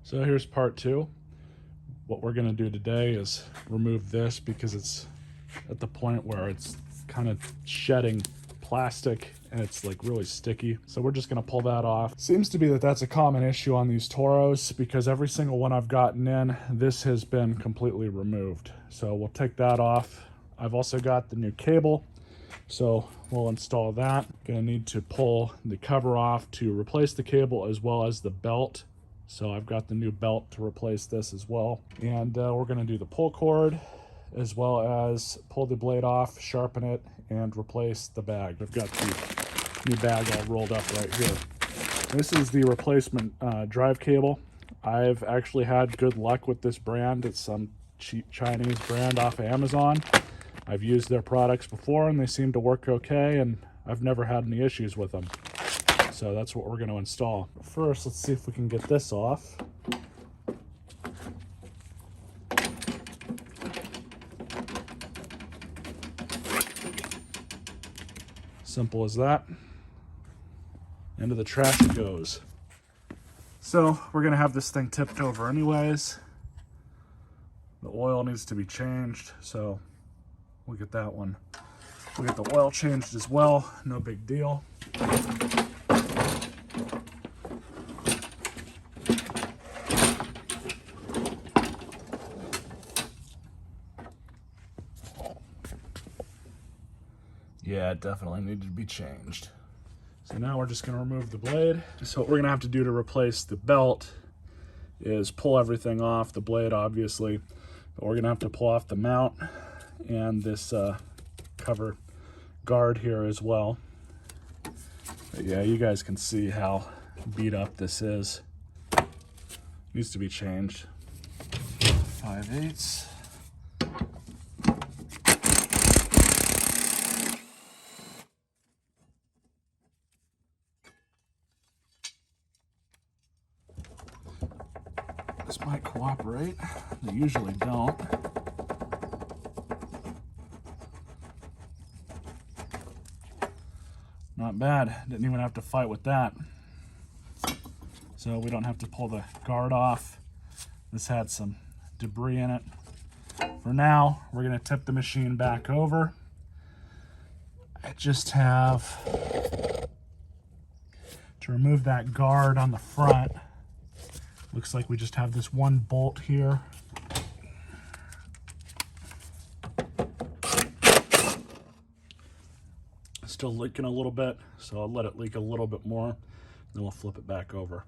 So here's part two. What we're gonna do today is remove this because it's at the point where it's kind of shedding plastic and it's like really sticky. So we're just gonna pull that off. Seems to be that that's a common issue on these Toros because every single one I've gotten in, this has been completely removed. So we'll take that off. I've also got the new cable, so we'll install that. Gonna need to pull the cover off to replace the cable as well as the belt. So I've got the new belt to replace this as well. And we're gonna do the pull cord as well as pull the blade off, sharpen it, and replace the bag. I've got the new bag all rolled up right here. This is the replacement drive cable. I've actually had good luck with this brand. It's some cheap Chinese brand off of Amazon. I've used their products before and they seem to work okay, and I've never had any issues with them. So that's what we're going to install. First, let's see if we can get this off. Simple as that. Into the trash it goes. So we're going to have this thing tipped over anyways. The oil needs to be changed, so we'll get that one. We'll get the oil changed as well, no big deal. Yeah, it definitely needed to be changed. So now we're just gonna remove the blade. So what we're gonna have to do to replace the belt is pull everything off, the blade obviously, but we're gonna have to pull off the mount and this cover guard here as well. But yeah, you guys can see how beat up this is. Needs to be changed. 5/8. This might cooperate. They usually don't. Not bad. Didn't even have to fight with that. So we don't have to pull the guard off. This had some debris in it. For now, we're going to tip the machine back over. I just have to remove that guard on the front. Looks like we just have this one bolt here. Still leaking a little bit, so I'll let it leak a little bit more, then we'll flip it back over.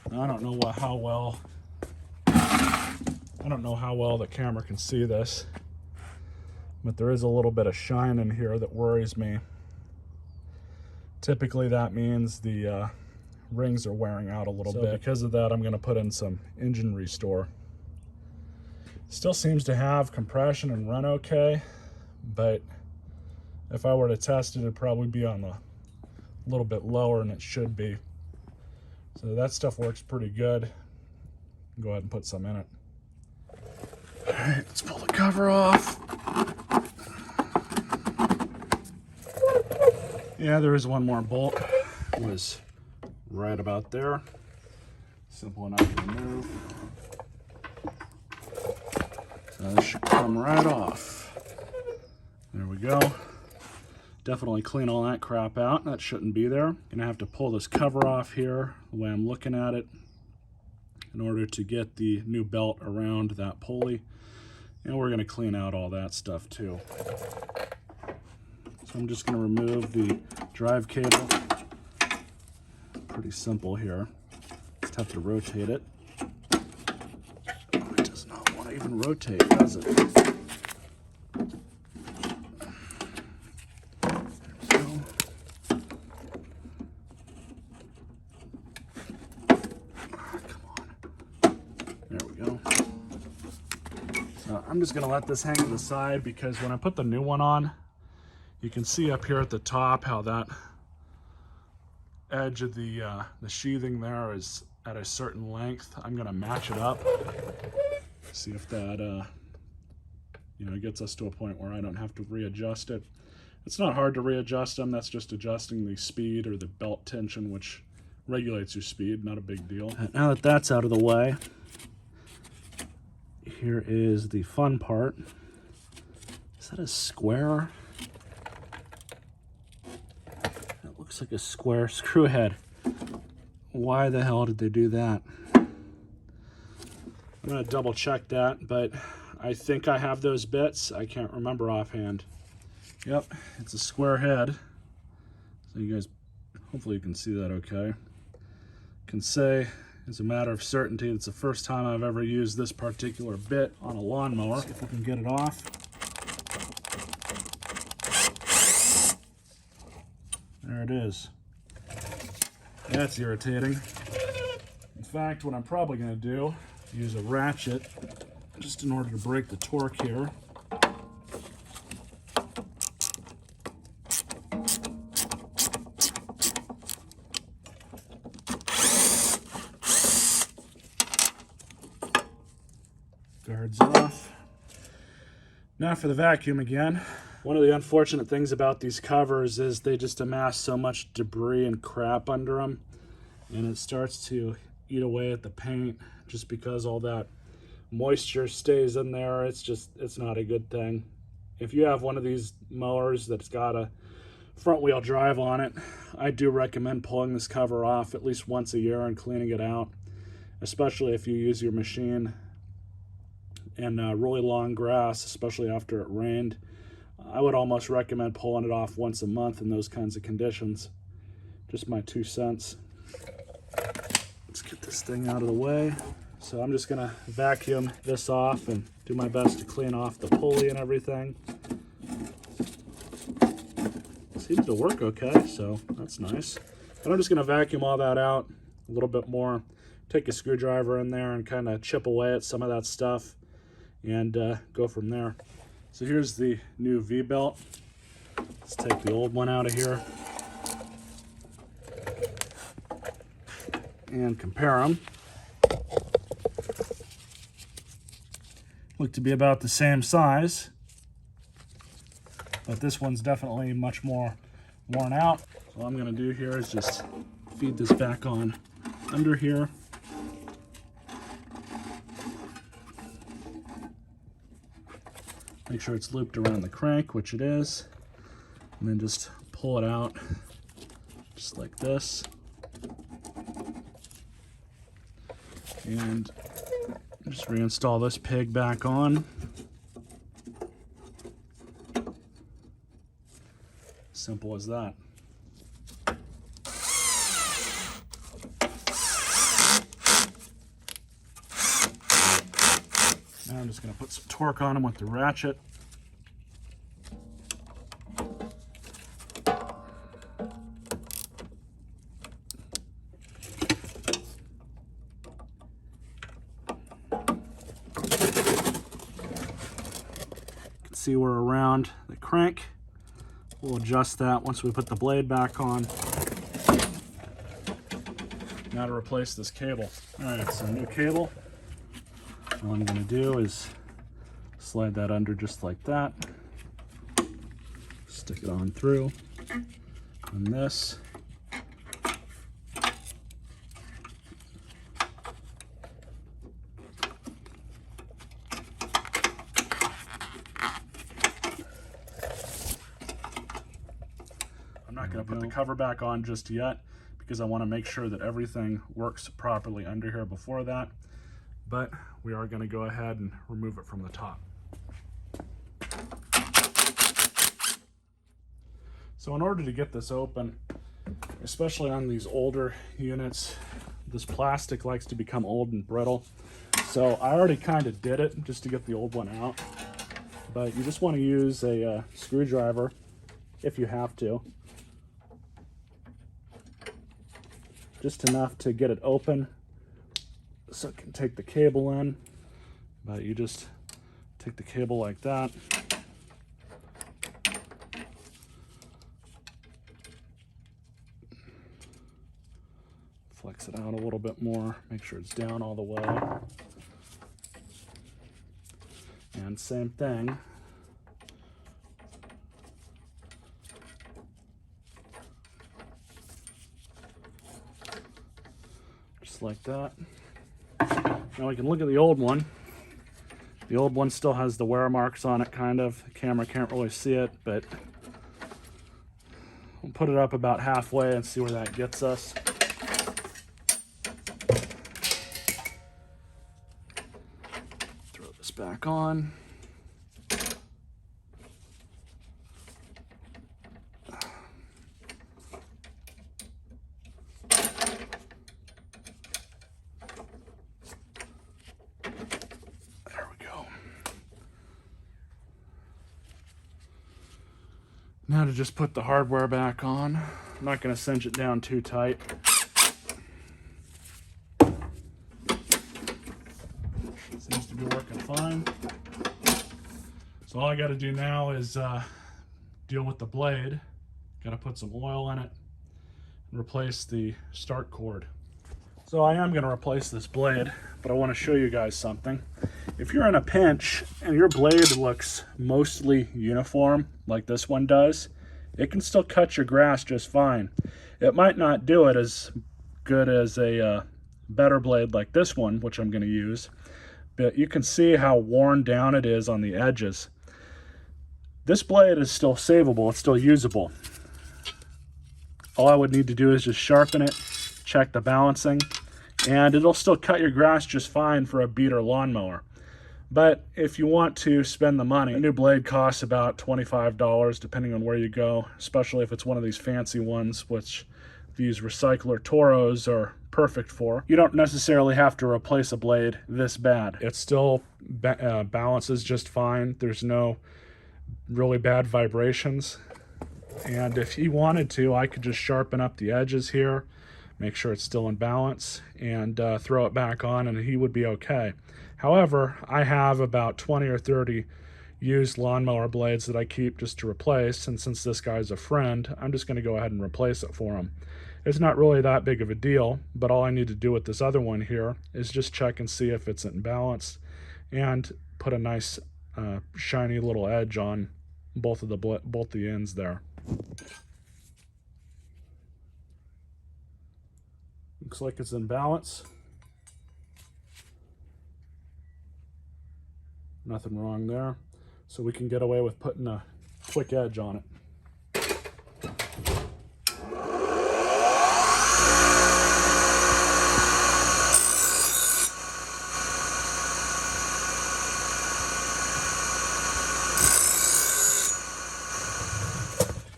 Now, I don't know how well the camera can see this, but there is a little bit of shine in here that worries me. Typically that means the rings are wearing out a little bit. Because of that, I'm going to put in some engine restore. Still seems to have compression and run okay, but if I were to test it, it'd probably be on a little bit lower than it should be. So that stuff works pretty good. Go ahead and put some in it. All right, let's pull the cover off. Yeah, there is one more bolt. It was right about there. Simple enough to remove. So this should come right off. There we go. Definitely clean all that crap out. That shouldn't be there. Gonna have to pull this cover off here, the way I'm looking at it, in order to get the new belt around that pulley. And we're gonna clean out all that stuff too. So I'm just gonna remove the drive cable. Pretty simple here. Just have to rotate it. It does not want to even rotate, does it? There we go. Come on. There we go. So I'm just going to let this hang to the side because when I put the new one on, you can see up here at the top how that edge of the sheathing there is at a certain length. I'm going to match it up, see if that gets us to a point where I don't have to readjust it. It's not hard to readjust them. That's just adjusting the speed or the belt tension, which regulates your speed, not a big deal. Now that that's out of the way, here is the fun part. Is that a square? That looks like a square screw head. Why the hell did they do that? I'm gonna double check that, but I think I have those bits. I can't remember offhand. Yep, it's a square head. So you guys, hopefully you can see that okay. Can say as a matter of certainty it's the first time I've ever used this particular bit on a lawnmower. See if we can get it off. There it is. That's irritating. In fact, what I'm probably going to do, use a ratchet just in order to break the torque here. Guards off. Now for the vacuum again. One of the unfortunate things about these covers is they just amass so much debris and crap under them, and it starts to eat away at the paint just because all that moisture stays in there. It's not a good thing. If you have one of these mowers that's got a front wheel drive on it, I do recommend pulling this cover off at least once a year and cleaning it out, especially if you use your machine in really long grass, especially after it rained. I would almost recommend pulling it off once a month in those kinds of conditions. Just my 2 cents. Let's get this thing out of the way. So I'm just gonna vacuum this off and do my best to clean off the pulley and everything. Seems to work okay, so that's nice. And I'm just gonna vacuum all that out a little bit more. Take a screwdriver in there and kind of chip away at some of that stuff and go from there. So here's the new V-belt. Let's take the old one out of here and compare them. Look to be about the same size, but this one's definitely much more worn out. So what I'm gonna do here is just feed this back on under here. Make sure it's looped around the crank, which it is, and then just pull it out just like this. And just reinstall this pig back on. Simple as that. Now I'm just going to put some torque on them with the ratchet. See we're around the crank. We'll adjust that once we put the blade back on. Now to replace this cable. All right, so new cable. All I'm going to do is slide that under just like that. Stick it on through. And this. I'm not going to put the cover back on just yet because I want to make sure that everything works properly under here before that. But we are going to go ahead and remove it from the top. So in order to get this open, especially on these older units, this plastic likes to become old and brittle. So I already kind of did it just to get the old one out. But you just want to use a screwdriver if you have to. Just enough to get it open so it can take the cable in. But you just take the cable like that. Flex it out a little bit more, make sure it's down all the way. And same thing. just like that. Now we can look at the old one. The old one still has the wear marks on it, kind of. The camera can't really see it, but we'll put it up about halfway and see where that gets us. Throw this back on. Now to just put the hardware back on. I'm not going to cinch it down too tight. Seems to be working fine. So all I got to do now is deal with the blade. Got to put some oil in it and replace the start cord. So I am going to replace this blade, but I want to show you guys something. If you're in a pinch and your blade looks mostly uniform, like this one does, it can still cut your grass just fine. It might not do it as good as a better blade like this one, which I'm going to use, but you can see how worn down it is on the edges. This blade is still savable, it's still usable. All I would need to do is just sharpen it, check the balancing, and it'll still cut your grass just fine for a beater lawnmower. But if you want to spend the money, a new blade costs about $25 depending on where you go, especially if it's one of these fancy ones, which these recycler Toros are perfect for. You don't necessarily have to replace a blade this bad. It still balances just fine. There's no really bad vibrations. And if he wanted to, I could just sharpen up the edges here, make sure it's still in balance, and throw it back on, and he would be okay. However, I have about 20 or 30 used lawnmower blades that I keep just to replace, and since this guy's a friend, I'm just going to go ahead and replace it for him. It's not really that big of a deal, but all I need to do with this other one here is just check and see if it's in balance and put a nice shiny little edge on both the ends there. Looks like it's in balance. Nothing wrong there. So we can get away with putting a quick edge on it.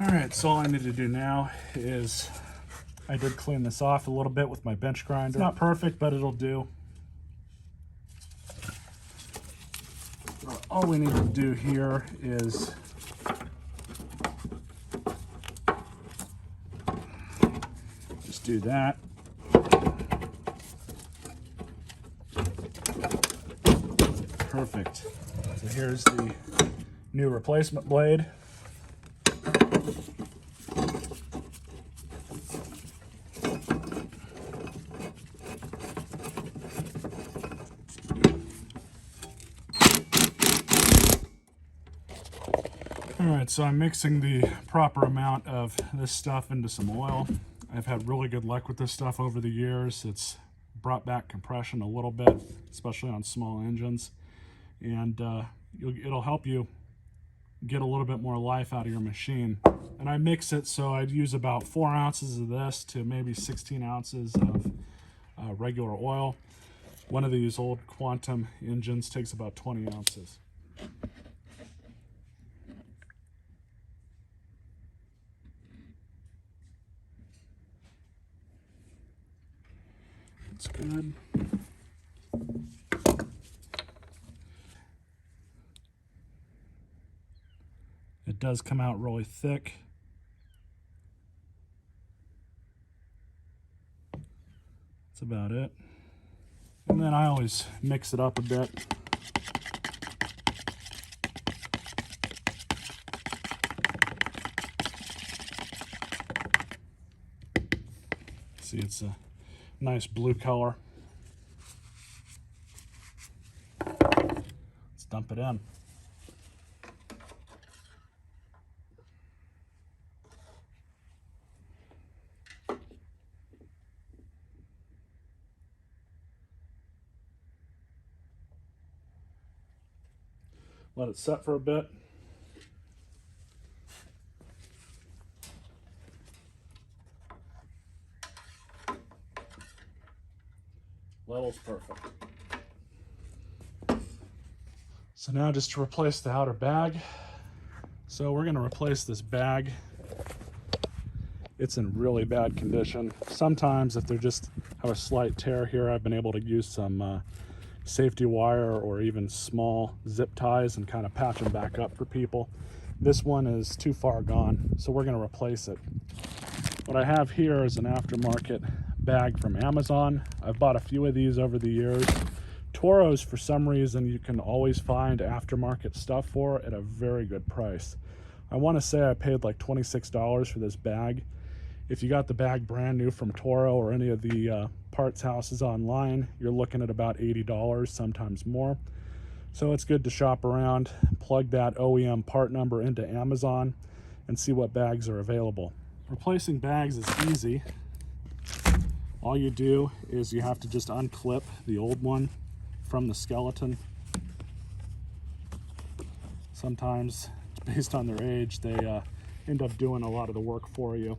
Alright, so all I need to do now is, I did clean this off a little bit with my bench grinder. It's not perfect, but it'll do. All we need to do here is just do that. Perfect. So here's the new replacement blade. Alright, so I'm mixing the proper amount of this stuff into some oil. I've had really good luck with this stuff over the years. It's brought back compression a little bit, especially on small engines. And it'll help you get a little bit more life out of your machine. And I mix it, so I'd use about 4 ounces of this to maybe 16 ounces of regular oil. One of these old Quantum engines takes about 20 ounces. That's good. It does come out really thick. That's about it. And then I always mix it up a bit. See, it's a nice blue color. Let's dump it in. Let it set for a bit. Level's perfect. So now just to replace the outer bag. So we're going to replace this bag. It's in really bad condition. Sometimes if they just have a slight tear here, I've been able to use some safety wire or even small zip ties and kind of patch them back up for people. This one is too far gone, so we're going to replace it. What I have here is an aftermarket bag from Amazon. I've bought a few of these over the years. Toros, for some reason, you can always find aftermarket stuff for at a very good price. I want to say I paid like $26 for this bag. If you got the bag brand new from Toro or any of the parts houses online, you're looking at about $80, sometimes more. So it's good to shop around, plug that OEM part number into Amazon, and see what bags are available. Replacing bags is easy. All you do is you have to just unclip the old one from the skeleton. Sometimes, based on their age, they end up doing a lot of the work for you.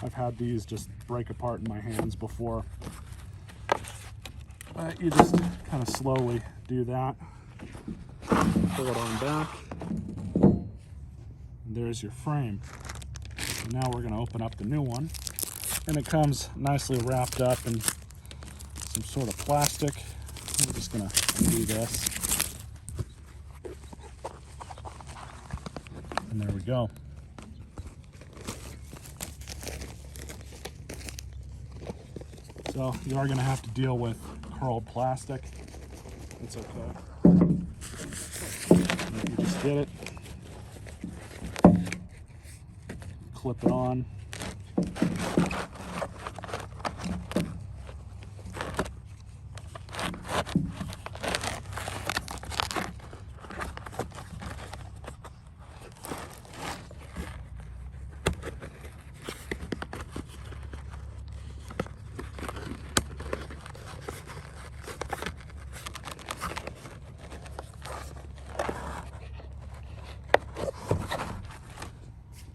I've had these just break apart in my hands before. But you just kind of slowly do that. Pull it on back. And there's your frame. So now we're going to open up the new one. And it comes nicely wrapped up in some sort of plastic. We're just going to do this. And there we go. So you are going to have to deal with curled plastic. It's okay. You just get it, clip it on.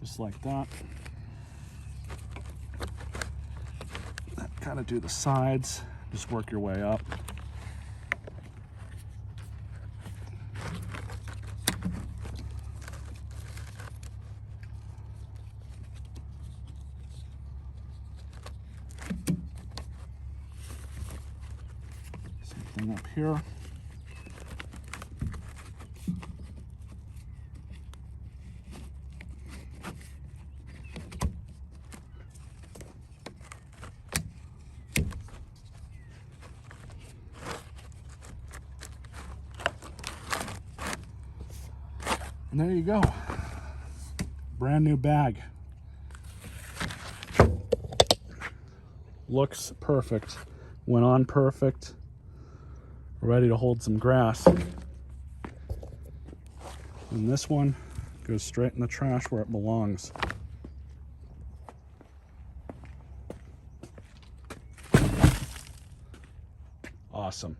Just like that. Kind of do the sides, just work your way up. Same thing up here. And there you go. Brand new bag. Looks perfect. Went on perfect. Ready to hold some grass. And this one goes straight in the trash where it belongs. Awesome.